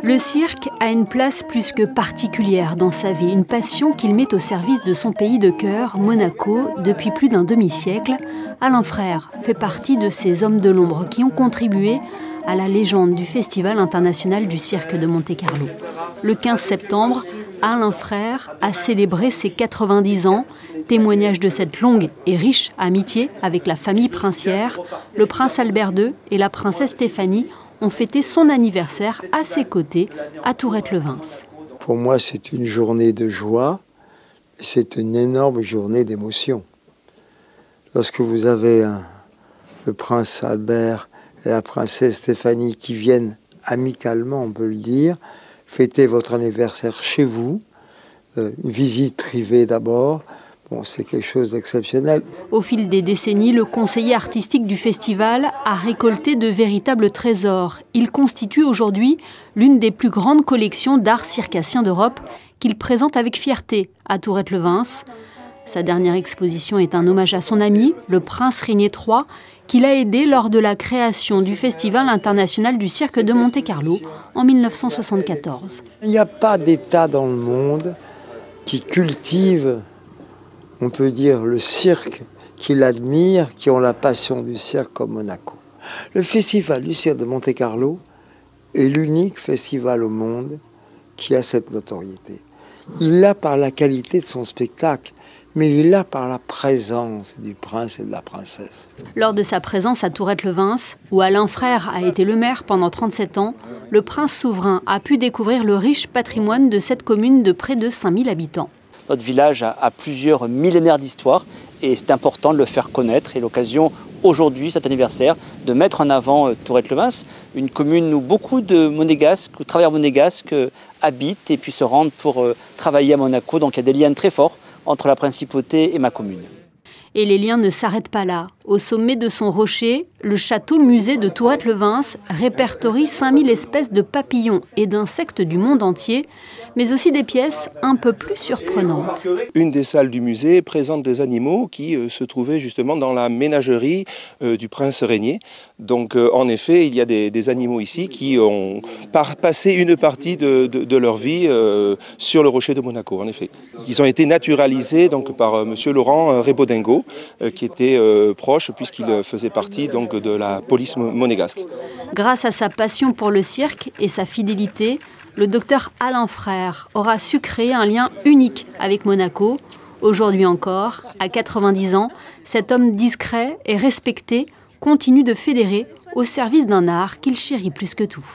Le cirque a une place plus que particulière dans sa vie, une passion qu'il met au service de son pays de cœur, Monaco, depuis plus d'un demi-siècle. Alain Frère fait partie de ces hommes de l'ombre qui ont contribué à la légende du Festival international du cirque de Monte-Carlo. Le 15 septembre, Alain Frère a célébré ses 90 ans, témoignage de cette longue et riche amitié avec la famille princière. Le prince Albert II et la princesse Stéphanie ont fêté son anniversaire à ses côtés à Tourette-le-Vins. Pour moi, c'est une journée de joie, c'est une énorme journée d'émotion. Lorsque vous avez le prince Albert et la princesse Stéphanie qui viennent amicalement, on peut le dire, fêter votre anniversaire chez vous, une visite privée d'abord, bon, c'est quelque chose d'exceptionnel. Au fil des décennies, le conseiller artistique du festival a récolté de véritables trésors. Il constitue aujourd'hui l'une des plus grandes collections d'art circassien d'Europe qu'il présente avec fierté à Tourette-le-Vins. Sa dernière exposition est un hommage à son ami, le prince Régnier III, qu'il a aidé lors de la création du Festival international du cirque de Monte-Carlo en 1974. Il n'y a pas d'État dans le monde qui cultive, on peut dire, le cirque, qui l'admire, qui ont la passion du cirque comme Monaco. Le Festival du cirque de Monte-Carlo est l'unique festival au monde qui a cette notoriété. Il l'a par la qualité de son spectacle, mais il l'a par la présence du prince et de la princesse. Lors de sa présence à Tourette-le-Vins, où Alain Frère a été le maire pendant 37 ans, le prince souverain a pu découvrir le riche patrimoine de cette commune de près de 5000 habitants. Notre village a plusieurs millénaires d'histoire et c'est important de le faire connaître. Et l'occasion aujourd'hui, cet anniversaire, de mettre en avant Tourette-le-Vins, une commune où beaucoup de monégasques ou travailleurs monégasques habitent et puis se rendent pour travailler à Monaco. Donc il y a des liens très forts entre la principauté et ma commune. Et les liens ne s'arrêtent pas là. Au sommet de son rocher, le château-musée de Tourette-le-Vins répertorie 5000 espèces de papillons et d'insectes du monde entier, mais aussi des pièces un peu plus surprenantes. Une des salles du musée présente des animaux qui se trouvaient justement dans la ménagerie du prince Régnier. Donc en effet, il y a des animaux ici qui ont passé une partie de leur vie sur le rocher de Monaco, en effet. Ils ont été naturalisés donc, par monsieur Laurent Rébodingo, qui était proche puisqu'il faisait partie donc, de la police monégasque. Grâce à sa passion pour le cirque et sa fidélité, le docteur Alain Frère aura su créer un lien unique avec Monaco. Aujourd'hui encore, à 90 ans, cet homme discret et respecté continue de fédérer au service d'un art qu'il chérit plus que tout.